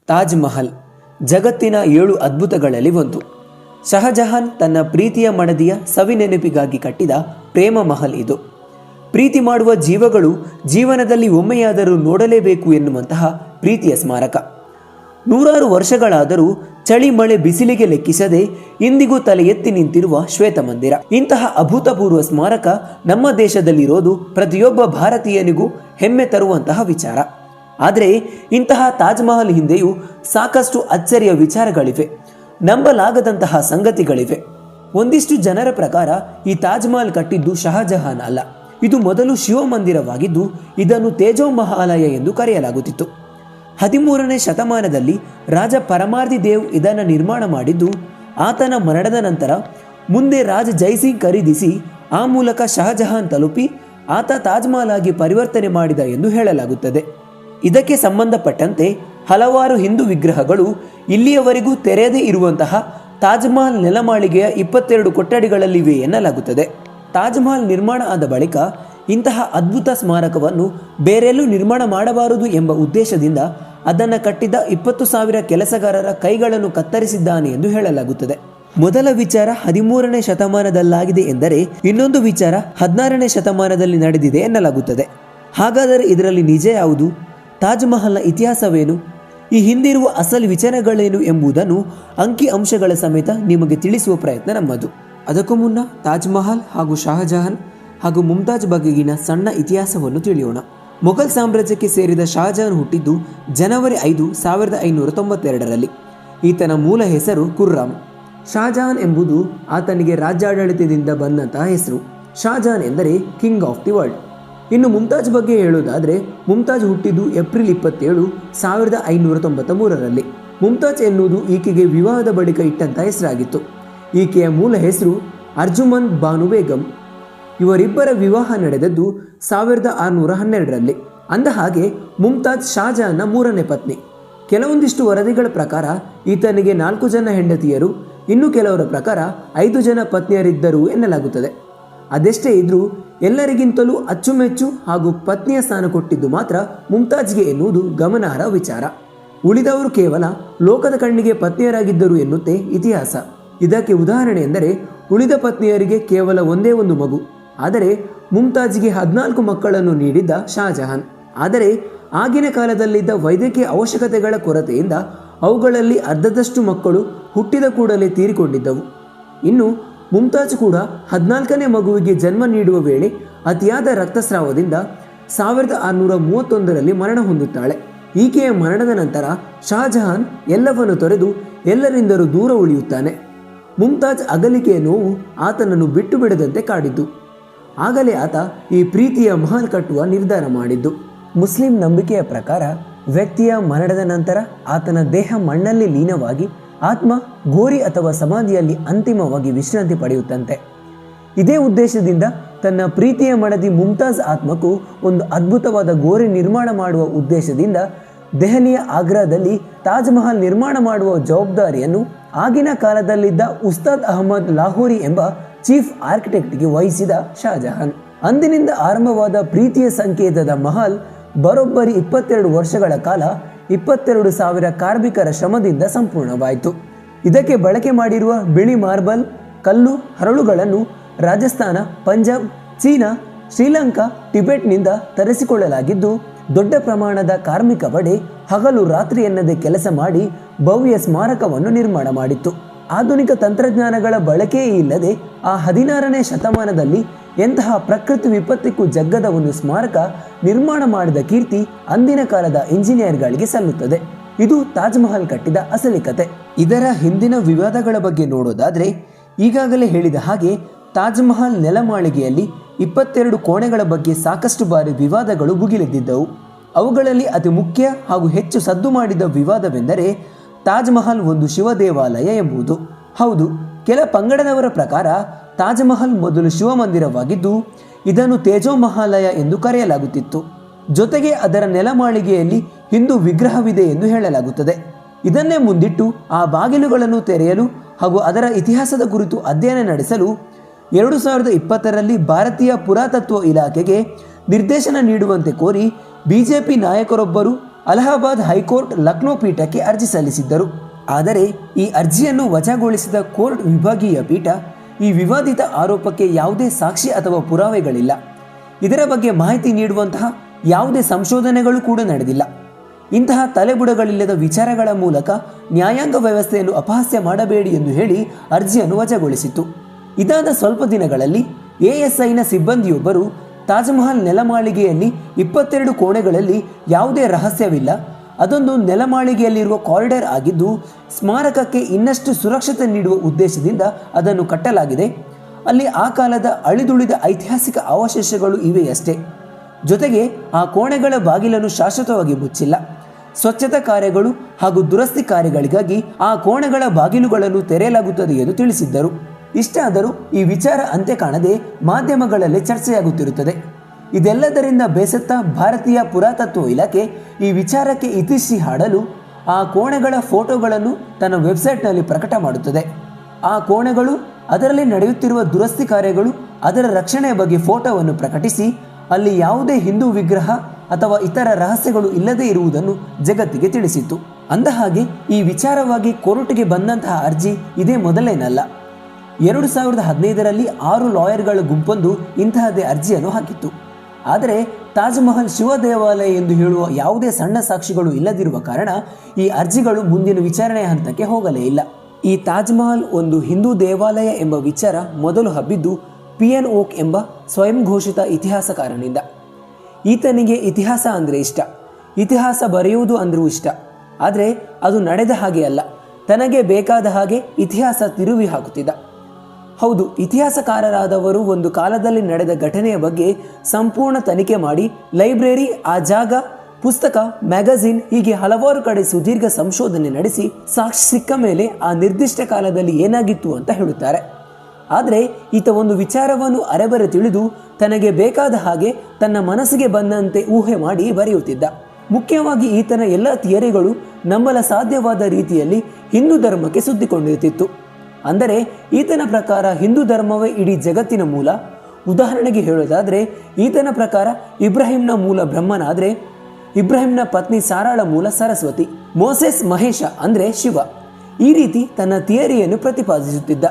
ತಾಜ್ ಮಹಲ್ ಜಗತ್ತಿನ 7 ಅದ್ಭುತಗಳಲ್ಲಿ ಒಂದು. ಶಹಜಹಾನ್ ತನ್ನ ಪ್ರೀತಿಯ ಮಡದಿಯ ಸವಿನೆನಪಿಗಾಗಿ ಕಟ್ಟಿದ ಪ್ರೇಮ ಮಹಲ್ ಇದು. ಪ್ರೀತಿ ಮಾಡುವ ಜೀವಗಳು ಜೀವನದಲ್ಲಿ ಒಮ್ಮೆಯಾದರೂ ನೋಡಲೇಬೇಕು ಎನ್ನುವಂತಹ ಪ್ರೀತಿಯ ಸ್ಮಾರಕ. 100 ವರ್ಷಗಳಾದರೂ ಚಳಿ ಮಳೆ ಬಿಸಿಲಿಗೆ ಲೆಕ್ಕಿಸದೆ ಇಂದಿಗೂ ತಲೆ ಎತ್ತಿ ನಿಂತಿರುವ ಶ್ವೇತಮಂದಿರ. ಇಂತಹ ಅಭೂತಪೂರ್ವ ಸ್ಮಾರಕ ನಮ್ಮ ದೇಶದಲ್ಲಿರೋದು ಪ್ರತಿಯೊಬ್ಬ ಭಾರತೀಯನಿಗೂ ಹೆಮ್ಮೆ ತರುವಂತಹ ವಿಚಾರ. ಆದರೆ ಇಂತಹ ತಾಜ್ ಮಹಲ್ ಹಿಂದೆಯೂ ಸಾಕಷ್ಟು ಅಚ್ಚರಿಯ ವಿಚಾರಗಳಿವೆ, ನಂಬಲಾಗದಂತಹ ಸಂಗತಿಗಳಿವೆ. ಒಂದಿಷ್ಟು ಜನರ ಪ್ರಕಾರ ಈ ತಾಜ್ ಮಹಲ್ ಕಟ್ಟಿದ್ದು ಶಹಜಹಾನ್ ಅಲ್ಲ, ಇದು ಮೊದಲು ಶಿವ ಮಂದಿರವಾಗಿದ್ದು ಇದನ್ನು ತೇಜೋಮಹಾಲಯ ಎಂದು ಕರೆಯಲಾಗುತ್ತಿತ್ತು. 13ನೇ ಶತಮಾನದಲ್ಲಿ ರಾಜ ಪರಮಾರ್ದಿ ದೇವ್ ಇದನ್ನು ನಿರ್ಮಾಣ ಮಾಡಿದ್ದು ಆತನ ಮರಣದ ನಂತರ ಮುಂದೆ ರಾಜ ಜೈಸಿಂಗ್ ಖರೀದಿಸಿ ಆ ಮೂಲಕ ಶಹಜಹಾನ್ ತಲುಪಿ ಆತ ತಾಜ್ ಮಹಲ್ ಆಗಿ ಪರಿವರ್ತನೆ ಮಾಡಿದ ಎಂದು ಹೇಳಲಾಗುತ್ತದೆ. ಇದಕ್ಕೆ ಸಂಬಂಧಪಟ್ಟಂತೆ ಹಲವಾರು ಹಿಂದೂ ವಿಗ್ರಹಗಳು ಇಲ್ಲಿಯವರೆಗೂ ತೆರೆಯದೇ ಇರುವಂತಹ ತಾಜ್ ಮಹಲ್ ನೆಲಮಾಳಿಗೆಯ 22 ಕೊಠಡಿಗಳಲ್ಲಿವೆ ಎನ್ನಲಾಗುತ್ತದೆ. ತಾಜ್ ಮಹಲ್ ನಿರ್ಮಾಣ ಆದ ಬಳಿಕ ಇಂತಹ ಅದ್ಭುತ ಸ್ಮಾರಕವನ್ನು ಬೇರೆಲ್ಲೂ ನಿರ್ಮಾಣ ಮಾಡಬಾರದು ಎಂಬ ಉದ್ದೇಶದಿಂದ ಅದನ್ನು ಕಟ್ಟಿದ 20,000 ಕೆಲಸಗಾರರ ಕೈಗಳನ್ನು ಕತ್ತರಿಸಿದ್ದಾನೆ ಎಂದು ಹೇಳಲಾಗುತ್ತದೆ. ಮೊದಲ ವಿಚಾರ 13ನೇ ಶತಮಾನದಲ್ಲಾಗಿದೆ ಎಂದರೆ ಇನ್ನೊಂದು ವಿಚಾರ 16ನೇ ಶತಮಾನದಲ್ಲಿ ನಡೆದಿದೆ ಎನ್ನಲಾಗುತ್ತದೆ. ಹಾಗಾದರೆ ಇದರಲ್ಲಿ ನಿಜ ಯಾವುದು? ತಾಜ್ ಮಹಲ್ನ ಇತಿಹಾಸವೇನು? ಈ ಹಿಂದಿರುವ ಅಸಲು ವಿಚಾರಗಳೇನು ಎಂಬುದನ್ನು ಅಂಕಿ ಅಂಶಗಳ ಸಮೇತ ನಿಮಗೆ ತಿಳಿಸುವ ಪ್ರಯತ್ನ ನಮ್ಮದು. ಅದಕ್ಕೂ ಮುನ್ನ ತಾಜ್ ಮಹಲ್ ಹಾಗೂ ಶಹಜಹಾನ್ ಹಾಗೂ ಮುಮ್ತಾಜ್ ಬಗೆಗಿನ ಸಣ್ಣ ಇತಿಹಾಸವನ್ನು ತಿಳಿಯೋಣ. ಮೊಘಲ್ ಸಾಮ್ರಾಜ್ಯಕ್ಕೆ ಸೇರಿದ ಶಹಜಹಾನ್ ಹುಟ್ಟಿದ್ದು ಜನವರಿ 5, 1592ರಲ್ಲಿ. ಈತನ ಮೂಲ ಹೆಸರು ಖುರ್ರಾಮ್. ಶಹಜಹಾನ್ ಎಂಬುದು ಆತನಿಗೆ ರಾಜ್ಯಾಡಳಿತದಿಂದ ಬಂದಂತಹ ಹೆಸರು. ಶಹಜಹಾನ್ ಎಂದರೆ ಕಿಂಗ್ ಆಫ್ ದಿ ವರ್ಲ್ಡ್. ಇನ್ನು ಮುಮ್ತಾಜ್ ಬಗ್ಗೆ ಹೇಳೋದಾದರೆ ಮುಮ್ತಾಜ್ ಹುಟ್ಟಿದ್ದು ಏಪ್ರಿಲ್ 27, 1593ರಲ್ಲಿ. ಮುಮ್ತಾಜ್ ಎನ್ನುವುದು ಈಕೆಗೆ ವಿವಾಹದ ಬಳಿಕ ಇಟ್ಟಂಥ ಹೆಸರಾಗಿತ್ತು. ಈಕೆಯ ಮೂಲ ಹೆಸರು ಅರ್ಜುಮಂದ್ ಬಾನು ಬೇಗಂ. ಇವರಿಬ್ಬರ ವಿವಾಹ ನಡೆದದ್ದು 1612ರಲ್ಲಿ. ಅಂದ ಹಾಗೆ ಮುಮ್ತಾಜ್ ಶಹಜಹಾನ್ನ 3ನೇ ಪತ್ನಿ. ಕೆಲವೊಂದಿಷ್ಟು ವರದಿಗಳ ಪ್ರಕಾರ ಈತನಿಗೆ 4 ಜನ ಹೆಂಡತಿಯರು, ಇನ್ನು ಕೆಲವರ ಪ್ರಕಾರ 5 ಜನ ಪತ್ನಿಯರಿದ್ದರು ಎನ್ನಲಾಗುತ್ತದೆ. ಅದೆಷ್ಟೇ ಇದ್ರೂ ಎಲ್ಲರಿಗಿಂತಲೂ ಅಚ್ಚುಮೆಚ್ಚು ಹಾಗೂ ಪತ್ನಿಯ ಸ್ಥಾನ ಕೊಟ್ಟಿದ್ದು ಮಾತ್ರ ಮುಮ್ತಾಜ್ಗೆ ಎನ್ನುವುದು ಗಮನಾರ್ಹ ವಿಚಾರ. ಉಳಿದವರು ಕೇವಲ ಲೋಕದ ಕಣ್ಣಿಗೆ ಪತ್ನಿಯರಾಗಿದ್ದರು ಎನ್ನುತ್ತೆ ಇತಿಹಾಸ. ಇದಕ್ಕೆ ಉದಾಹರಣೆ ಎಂದರೆ ಉಳಿದ ಪತ್ನಿಯರಿಗೆ ಕೇವಲ ಒಂದೇ ಒಂದು ಮಗು, ಆದರೆ ಮುಮ್ತಾಜ್ಗೆ 14 ಮಕ್ಕಳನ್ನು ನೀಡಿದ್ದ ಶಹಜಹಾನ್. ಆದರೆ ಆಗಿನ ಕಾಲದಲ್ಲಿದ್ದ ವೈದ್ಯಕೀಯ ಅವಶ್ಯಕತೆಗಳ ಕೊರತೆಯಿಂದ ಅವುಗಳಲ್ಲಿ ಅರ್ಧದಷ್ಟು ಮಕ್ಕಳು ಹುಟ್ಟಿದ ಕೂಡಲೇ ತೀರಿಕೊಂಡಿದ್ದವು. ಇನ್ನು ಮುಮ್ತಾಜ್ ಕೂಡ 14ನೇ ಮಗುವಿಗೆ ಜನ್ಮ ನೀಡುವ ವೇಳೆ ಅತಿಯಾದ ರಕ್ತಸ್ರಾವದಿಂದ 1631ರಲ್ಲಿ ಮರಣ ಹೊಂದುತ್ತಾಳೆ. ಈಕೆಯ ಮರಣದ ನಂತರ ಶಹಜಹಾನ್ ಎಲ್ಲವನ್ನು ತೊರೆದು ಎಲ್ಲರಿಂದಲೂ ದೂರ ಉಳಿಯುತ್ತಾನೆ. ಮುಮ್ತಾಜ್ ಅಗಲಿಕೆಯ ನೋವು ಆತನನ್ನು ಬಿಟ್ಟು ಬಿಡದಂತೆ ಕಾಡಿದ್ದು. ಆಗಲೇ ಆತ ಈ ಪ್ರೀತಿಯ ಮಹಲ್ ಕಟ್ಟುವ ನಿರ್ಧಾರ ಮಾಡಿದ್ದು. ಮುಸ್ಲಿಂ ನಂಬಿಕೆಯ ಪ್ರಕಾರ ವ್ಯಕ್ತಿಯ ಮರಣದ ನಂತರ ಆತನ ದೇಹ ಮಣ್ಣಲ್ಲಿ ಲೀನವಾಗಿ ಆತ್ಮ ಗೋರಿ ಅಥವಾ ಸಮಾಧಿಯಲ್ಲಿ ಅಂತಿಮವಾಗಿ ವಿಶ್ರಾಂತಿ ಪಡೆಯುತ್ತಂತೆ. ಇದೇ ಉದ್ದೇಶದಿಂದ ತನ್ನ ಪ್ರೀತಿಯ ಮಡದಿ ಮುಮ್ತಾಜ್ ಆತ್ಮಕ್ಕೂ ಒಂದು ಅದ್ಭುತವಾದ ಗೋರಿ ನಿರ್ಮಾಣ ಮಾಡುವ ಉದ್ದೇಶದಿಂದ ದೆಹಲಿಯ ಆಗ್ರಾದಲ್ಲಿ ತಾಜ್ ಮಹಲ್ ನಿರ್ಮಾಣ ಮಾಡುವ ಜವಾಬ್ದಾರಿಯನ್ನು ಆಗಿನ ಕಾಲದಲ್ಲಿದ್ದ ಉಸ್ತಾದ್ ಅಹಮದ್ ಲಾಹೋರಿ ಎಂಬ ಚೀಫ್ ಆರ್ಕಿಟೆಕ್ಟ್ಗೆ ವಹಿಸಿದ ಶಹಜಹಾನ್. ಅಂದಿನಿಂದ ಆರಂಭವಾದ ಪ್ರೀತಿಯ ಸಂಕೇತದ ಮಹಲ್ ಬರೋಬ್ಬರಿ 22 ವರ್ಷಗಳ ಕಾಲ 22,000 ಕಾರ್ಮಿಕರ ಶ್ರಮದಿಂದ ಸಂಪೂರ್ಣವಾಯಿತು. ಇದಕ್ಕೆ ಬಳಕೆ ಮಾಡಿರುವ ಬಿಳಿ ಮಾರ್ಬಲ್ ಕಲ್ಲು ಹರಳುಗಳನ್ನು ರಾಜಸ್ಥಾನ, ಪಂಜಾಬ್, ಚೀನಾ, ಶ್ರೀಲಂಕಾ, ಟಿಬೆಟ್ನಿಂದ ತರಿಸಿಕೊಳ್ಳಲಾಗಿದ್ದು ದೊಡ್ಡ ಪ್ರಮಾಣದ ಕಾರ್ಮಿಕ ಪಡೆ ಹಗಲು ರಾತ್ರಿ ಎನ್ನದೆ ಕೆಲಸ ಮಾಡಿ ಭವ್ಯ ಸ್ಮಾರಕವನ್ನು ನಿರ್ಮಾಣ ಮಾಡಿತ್ತು. ಆಧುನಿಕ ತಂತ್ರಜ್ಞಾನಗಳ ಬಳಕೆಯೇ ಇಲ್ಲದೆ ಆ 16ನೇ ಶತಮಾನದಲ್ಲಿ ಎಂತಹ ಪ್ರಕೃತಿ ವಿಪತ್ತಿಗೂ ಜಗ್ಗದ ಒಂದು ಸ್ಮಾರಕ ನಿರ್ಮಾಣ ಮಾಡಿದ ಕೀರ್ತಿ ಅಂದಿನ ಕಾಲದ ಇಂಜಿನಿಯರ್ಗಳಿಗೆ ಸಲ್ಲುತ್ತದೆ. ಇದು ತಾಜ್ ಮಹಲ್ ಕಟ್ಟಿದ ಅಸಲಿ ಕತೆ. ಇದರ ಹಿಂದಿನ ವಿವಾದಗಳ ಬಗ್ಗೆ ನೋಡೋದಾದರೆ ಈಗಾಗಲೇ ಹೇಳಿದ ಹಾಗೆ ತಾಜ್ ಮಹಲ್ ನೆಲಮಾಳಿಗೆಯಲ್ಲಿ 22 ಕೋಣೆಗಳ ಬಗ್ಗೆ ಸಾಕಷ್ಟು ಬಾರಿ ವಿವಾದಗಳು ಭುಗಿಲೆದ್ದಿದ್ದವು. ಅವುಗಳಲ್ಲಿ ಅತಿ ಮುಖ್ಯ ಹಾಗೂ ಹೆಚ್ಚು ಸದ್ದು ಮಾಡಿದ ವಿವಾದವೆಂದರೆ ತಾಜ್ ಮಹಲ್ ಒಂದು ಶಿವ ದೇವಾಲಯ ಎಂಬುದು. ಹೌದು, ಕೆಲ ಪಂಗಡದವರ ಪ್ರಕಾರ ತಾಜ್ ಮಹಲ್ ಮೊದಲು ಶಿವ ಮಂದಿರವಾಗಿದ್ದು ಇದನ್ನು ತೇಜೋಮಹಾಲಯ ಎಂದು ಕರೆಯಲಾಗುತ್ತಿತ್ತು. ಜೊತೆಗೆ ಅದರ ನೆಲಮಾಳಿಗೆಯಲ್ಲಿ ಹಿಂದೂ ವಿಗ್ರಹವಿದೆ ಎಂದು ಹೇಳಲಾಗುತ್ತದೆ. ಇದನ್ನೇ ಮುಂದಿಟ್ಟು ಆ ಬಾಗಿಲುಗಳನ್ನು ತೆರೆಯಲು ಹಾಗೂ ಅದರ ಇತಿಹಾಸದ ಕುರಿತು ಅಧ್ಯಯನ ನಡೆಸಲು 2020ರಲ್ಲಿ ಭಾರತೀಯ ಪುರಾತತ್ವ ಇಲಾಖೆಗೆ ನಿರ್ದೇಶನ ನೀಡುವಂತೆ ಕೋರಿ ಬಿಜೆಪಿ ನಾಯಕರೊಬ್ಬರು ಅಲಹಾಬಾದ್ ಹೈಕೋರ್ಟ್ ಲಕ್ನೋ ಪೀಠಕ್ಕೆ ಅರ್ಜಿ ಸಲ್ಲಿಸಿದ್ದರು. ಆದರೆ ಈ ಅರ್ಜಿಯನ್ನು ವಜಾಗೊಳಿಸಿದ ಕೋರ್ಟ್ ವಿಭಾಗೀಯ ಪೀಠ ಈ ವಿವಾದಿತ ಆರೋಪಕ್ಕೆ ಯಾವುದೇ ಸಾಕ್ಷಿ ಅಥವಾ ಪುರಾವೆಗಳಿಲ್ಲ, ಇದರ ಬಗ್ಗೆ ಮಾಹಿತಿ ನೀಡುವಂತಹ ಯಾವುದೇ ಸಂಶೋಧನೆಗಳು ಕೂಡ ನಡೆದಿಲ್ಲ, ಇಂತಹ ತಲೆಬುಡಗಳಿಲ್ಲದ ವಿಚಾರಗಳ ಮೂಲಕ ನ್ಯಾಯಾಂಗ ವ್ಯವಸ್ಥೆಯನ್ನು ಅಪಹಾಸ್ಯ ಮಾಡಬೇಡಿ ಎಂದು ಹೇಳಿ ಅರ್ಜಿಯನ್ನು ವಜಾಗೊಳಿಸಿತು. ಇದಾದ ಸ್ವಲ್ಪ ದಿನಗಳಲ್ಲಿ ಎಎಸ್ಐನ ಸಿಬ್ಬಂದಿಯೊಬ್ಬರು ತಾಜ್ಮಹಲ್ ನೆಲಮಾಳಿಗೆಯಲ್ಲಿ 22 ಕೋಣೆಗಳಲ್ಲಿ ಯಾವುದೇ ರಹಸ್ಯವಿಲ್ಲ, ಅದೊಂದು ನೆಲಮಾಳಿಗೆಯಲ್ಲಿರುವ ಕಾರಿಡಾರ್ ಆಗಿದ್ದು ಸ್ಮಾರಕಕ್ಕೆ ಇನ್ನಷ್ಟು ಸುರಕ್ಷತೆ ನೀಡುವ ಉದ್ದೇಶದಿಂದ ಅದನ್ನು ಕಟ್ಟಲಾಗಿದೆ, ಅಲ್ಲಿ ಆ ಕಾಲದ ಅಳಿದುಳಿದ ಐತಿಹಾಸಿಕ ಅವಶೇಷಗಳು ಇವೆಯಷ್ಟೇ, ಜೊತೆಗೆ ಆ ಕೋಣೆಗಳ ಬಾಗಿಲನ್ನು ಶಾಶ್ವತವಾಗಿ ಮುಚ್ಚಿಲ್ಲ, ಸ್ವಚ್ಛತಾ ಕಾರ್ಯಗಳು ಹಾಗೂ ದುರಸ್ತಿ ಕಾರ್ಯಗಳಿಗಾಗಿ ಆ ಕೋಣೆಗಳ ಬಾಗಿಲುಗಳನ್ನು ತೆರೆಯಲಾಗುತ್ತದೆ ಎಂದು ತಿಳಿಸಿದ್ದರು. ಇಷ್ಟಾದರೂ ಈ ವಿಚಾರ ಅಂತ್ಯ ಕಾಣದೆ ಮಾಧ್ಯಮಗಳಲ್ಲಿ ಚರ್ಚೆಯಾಗುತ್ತಿರುತ್ತದೆ. ಇದೆಲ್ಲದರಿಂದ ಬೇಸತ್ತ ಭಾರತೀಯ ಪುರಾತತ್ವ ಇಲಾಖೆ ಈ ವಿಚಾರಕ್ಕೆ ಇತಿಶ್ರೀ ಹಾಡಲು ಆ ಕೋಣೆಗಳ ಫೋಟೋಗಳನ್ನು ತನ್ನ ವೆಬ್ಸೈಟ್ನಲ್ಲಿ ಪ್ರಕಟ ಮಾಡುತ್ತದೆ. ಆ ಕೋಣೆಗಳು, ಅದರಲ್ಲಿ ನಡೆಯುತ್ತಿರುವ ದುರಸ್ತಿ ಕಾರ್ಯಗಳು, ಅದರ ರಕ್ಷಣೆಯ ಬಗ್ಗೆ ಫೋಟೋವನ್ನು ಪ್ರಕಟಿಸಿ ಅಲ್ಲಿ ಯಾವುದೇ ಹಿಂದೂ ವಿಗ್ರಹ ಅಥವಾ ಇತರ ರಹಸ್ಯಗಳು ಇಲ್ಲದೇ ಇರುವುದನ್ನು ಜಗತ್ತಿಗೆ ತಿಳಿಸಿತು. ಅಂದಹಾಗೆ ಈ ವಿಚಾರವಾಗಿ ಕೋರ್ಟ್ಗೆ ಬಂದಂತಹ ಅರ್ಜಿ ಇದೇ ಮೊದಲೇನಲ್ಲ. 2015ರಲ್ಲಿ 6 ಲಾಯರ್ಗಳ ಗುಂಪೊಂದು ಇಂತಹದೇ ಅರ್ಜಿಯನ್ನು ಹಾಕಿತ್ತು. ಆದರೆ ತಾಜ್ಮಹಲ್ ಶಿವ ದೇವಾಲಯ ಎಂದು ಹೇಳುವ ಯಾವುದೇ ಸಣ್ಣ ಸಾಕ್ಷಿಗಳು ಇಲ್ಲದಿರುವ ಕಾರಣ ಈ ಅರ್ಜಿಗಳು ಮುಂದಿನ ವಿಚಾರಣೆಯ ಹಂತಕ್ಕೆ ಹೋಗಲೇ ಇಲ್ಲ. ಈ ತಾಜ್ಮಹಲ್ ಒಂದು ಹಿಂದೂ ದೇವಾಲಯ ಎಂಬ ವಿಚಾರ ಮೊದಲು ಹಬ್ಬಿದ್ದು PN ಓಕ್ ಎಂಬ ಸ್ವಯಂ ಘೋಷಿತ ಇತಿಹಾಸಕಾರನಿಂದ. ಈತನಿಗೆ ಇತಿಹಾಸ ಅಂದರೆ ಇಷ್ಟ, ಇತಿಹಾಸ ಬರೆಯುವುದು ಅಂದರೂ ಇಷ್ಟ. ಆದರೆ ಅದು ನಡೆದ ಹಾಗೆ ಅಲ್ಲ, ತನಗೆ ಬೇಕಾದ ಹಾಗೆ ಇತಿಹಾಸ ತಿರುವಿ ಹಾಕುತ್ತಿದ್ದ. ಹೌದು, ಇತಿಹಾಸಕಾರರಾದವರು ಒಂದು ಕಾಲದಲ್ಲಿ ನಡೆದ ಘಟನೆಯ ಬಗ್ಗೆ ಸಂಪೂರ್ಣ ತನಿಖೆ ಮಾಡಿ ಲೈಬ್ರರಿ, ಆ ಜಾಗ, ಪುಸ್ತಕ, ಮ್ಯಾಗಝಿನ್ ಹೀಗೆ ಹಲವಾರು ಕಡೆ ಸುದೀರ್ಘ ಸಂಶೋಧನೆ ನಡೆಸಿ ಸಾಕ್ಷಿ ಸಿಕ್ಕ ಮೇಲೆ ಆ ನಿರ್ದಿಷ್ಟ ಕಾಲದಲ್ಲಿ ಏನಾಗಿತ್ತು ಅಂತ ಹೇಳುತ್ತಾರೆ. ಆದರೆ ಈತ ಒಂದು ವಿಚಾರವನ್ನು ಅರೆಬರೆ ತಿಳಿದು ತನಗೆ ಬೇಕಾದ ಹಾಗೆ ತನ್ನ ಮನಸ್ಸಿಗೆ ಬಂದಂತೆ ಊಹೆ ಮಾಡಿ ಬರೆಯುತ್ತಿದ್ದ. ಮುಖ್ಯವಾಗಿ ಈತನ ಎಲ್ಲ ಥಿಯರಿಗಳು ನಂಬಲ ಸಾಧ್ಯವಾದ ರೀತಿಯಲ್ಲಿ ಹಿಂದೂ ಧರ್ಮಕ್ಕೆ ಸುತ್ತಿಕೊಂಡಿರುತ್ತಿತ್ತು. ಅಂದರೆ ಈತನ ಪ್ರಕಾರ ಹಿಂದೂ ಧರ್ಮವೇ ಇಡೀ ಜಗತ್ತಿನ ಮೂಲ. ಉದಾಹರಣೆಗೆ ಹೇಳೋದಾದರೆ ಈತನ ಪ್ರಕಾರ ಇಬ್ರಾಹಿಂನ ಮೂಲ ಬ್ರಹ್ಮನಾದರೆ ಇಬ್ರಾಹಿಂನ ಪತ್ನಿ ಸಾರಾಳ ಮೂಲ ಸರಸ್ವತಿ, ಮೋಸೆಸ್ ಮಹೇಶ ಅಂದರೆ ಶಿವ. ಈ ರೀತಿ ತನ್ನ ಥಿಯರಿಯನ್ನು ಪ್ರತಿಪಾದಿಸುತ್ತಿದ್ದ.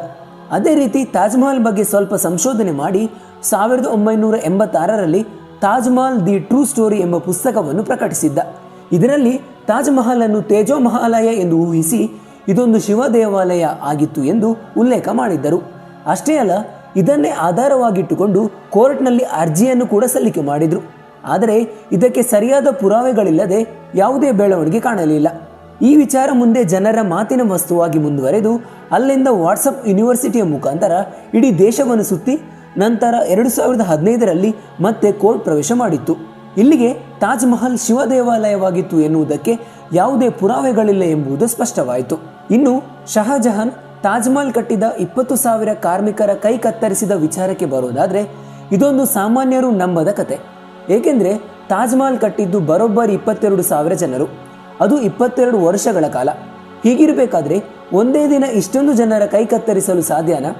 ಅದೇ ರೀತಿ ತಾಜ್ಮಹಲ್ ಬಗ್ಗೆ ಸ್ವಲ್ಪ ಸಂಶೋಧನೆ ಮಾಡಿ 1986ರಲ್ಲಿ ತಾಜ್ಮಹಲ್ ದಿ ಟ್ರೂ ಸ್ಟೋರಿ ಎಂಬ ಪುಸ್ತಕವನ್ನು ಪ್ರಕಟಿಸಿದ್ದ. ಇದರಲ್ಲಿ ತಾಜ್ಮಹಲ್ ಅನ್ನು ತೇಜೋ ಮಹಾಲಯ ಎಂದು ಊಹಿಸಿ ಇದೊಂದು ಶಿವ ದೇವಾಲಯ ಆಗಿತ್ತು ಎಂದು ಉಲ್ಲೇಖ ಮಾಡಿದ್ದರು. ಅಷ್ಟೇ ಅಲ್ಲ, ಇದನ್ನೇ ಆಧಾರವಾಗಿಟ್ಟುಕೊಂಡು ಕೋರ್ಟ್ನಲ್ಲಿ ಅರ್ಜಿಯನ್ನು ಕೂಡ ಸಲ್ಲಿಕೆ ಮಾಡಿದರು. ಆದರೆ ಇದಕ್ಕೆ ಸರಿಯಾದ ಪುರಾವೆಗಳಿಲ್ಲದೆ ಯಾವುದೇ ಬೆಳವಣಿಗೆ ಕಾಣಲಿಲ್ಲ. ಈ ವಿಚಾರ ಮುಂದೆ ಜನರ ಮಾತಿನ ವಸ್ತುವಾಗಿ ಮುಂದುವರೆದು ಅಲ್ಲಿಂದ ವಾಟ್ಸಪ್ ಯೂನಿವರ್ಸಿಟಿಯ ಮುಖಾಂತರ ಇಡೀ ದೇಶವನ್ನು ಸುತ್ತಿ ನಂತರ 2015ರಲ್ಲಿ ಮತ್ತೆ ಕೋರ್ಟ್ ಪ್ರವೇಶ ಮಾಡಿತ್ತು. ಇಲ್ಲಿಗೆ ತಾಜ್ಮಹಲ್ ಶಿವ ದೇವಾಲಯವಾಗಿತ್ತು ಎನ್ನುವುದಕ್ಕೆ ಯಾವುದೇ ಪುರಾವೆಗಳಿಲ್ಲ ಎಂಬುದು ಸ್ಪಷ್ಟವಾಯಿತು. ಇನ್ನು ಶಹಜಹಾನ್ ತಾಜ್ಮಹಲ್ ಕಟ್ಟಿದ 20,000 ಕಾರ್ಮಿಕರ ಕೈ ಕತ್ತರಿಸಿದ ವಿಚಾರಕ್ಕೆ ಬರೋದಾದರೆ ಇದೊಂದು ಸಾಮಾನ್ಯರು ನಂಬದ ಕತೆ. ಏಕೆಂದರೆ ತಾಜ್ಮಹಲ್ ಕಟ್ಟಿದ್ದು ಬರೋಬ್ಬರಿ 22,000 ಜನರು, ಅದು 22 ವರ್ಷಗಳ ಕಾಲ. ಹೀಗಿರಬೇಕಾದ್ರೆ ಒಂದೇ ದಿನ ಇಷ್ಟೊಂದು ಜನರ ಕೈ ಕತ್ತರಿಸಲು ಸಾಧ್ಯನಾ?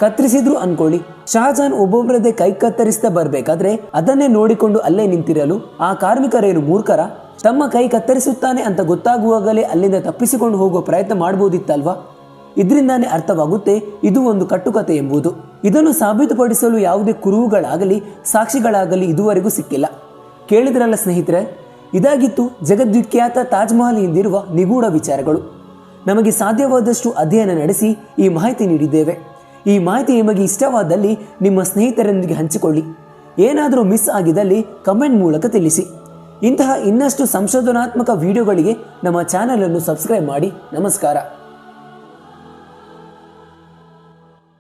ಕತ್ತರಿಸಿದ್ರು ಅನ್ಕೊಳ್ಳಿ, ಶಹಜಹಾನ್ ಒಬ್ಬೊಬ್ಬರದೇ ಕೈ ಕತ್ತರಿಸ್ತಾ ಬರಬೇಕಾದ್ರೆ ಅದನ್ನೇ ನೋಡಿಕೊಂಡು ಅಲ್ಲೇ ನಿಂತಿರಲು ಆ ಕಾರ್ಮಿಕರೇನು ಮೂರ್ಖರ? ತಮ್ಮ ಕೈ ಕತ್ತರಿಸುತ್ತಾನೆ ಅಂತ ಗೊತ್ತಾಗುವಾಗಲೇ ಅಲ್ಲಿಂದ ತಪ್ಪಿಸಿಕೊಂಡು ಹೋಗುವ ಪ್ರಯತ್ನ ಮಾಡ್ಬೋದಿತ್ತಲ್ವಾ? ಇದರಿಂದಾನೇ ಅರ್ಥವಾಗುತ್ತೆ ಇದು ಒಂದು ಕಟ್ಟುಕತೆ ಎಂಬುದು. ಇದನ್ನು ಸಾಬೀತುಪಡಿಸಲು ಯಾವುದೇ ಕುರುಹುಗಳಾಗಲಿ ಸಾಕ್ಷಿಗಳಾಗಲಿ ಇದುವರೆಗೂ ಸಿಕ್ಕಿಲ್ಲ. ಕೇಳಿದ್ರಲ್ಲ ಸ್ನೇಹಿತರೆ, ಇದಾಗಿತ್ತು ಜಗದ್ವಿಖ್ಯಾತ ತಾಜ್ಮಹಲ್ ಹಿಂದಿರುವ ನಿಗೂಢ ವಿಚಾರಗಳು. ನಮಗೆ ಸಾಧ್ಯವಾದಷ್ಟು ಅಧ್ಯಯನ ನಡೆಸಿ ಈ ಮಾಹಿತಿ ನೀಡಿದ್ದೇವೆ. ಈ ಮಾಹಿತಿ ನಿಮಗೆ ಇಷ್ಟವಾದಲ್ಲಿ ನಿಮ್ಮ ಸ್ನೇಹಿತರೊಂದಿಗೆ ಹಂಚಿಕೊಳ್ಳಿ. ಏನಾದರೂ ಮಿಸ್ ಆಗಿದ್ದಲ್ಲಿ ಕಮೆಂಟ್ ಮೂಲಕ ತಿಳಿಸಿ. ಇಂತಹ ಇನ್ನಷ್ಟು ಸಂಶೋಧನಾತ್ಮಕ ವಿಡಿಯೋಗಳಿಗೆ ನಮ್ಮ ಚಾನಲನ್ನು ಸಬ್ಸ್ಕ್ರೈಬ್ ಮಾಡಿ. ನಮಸ್ಕಾರ.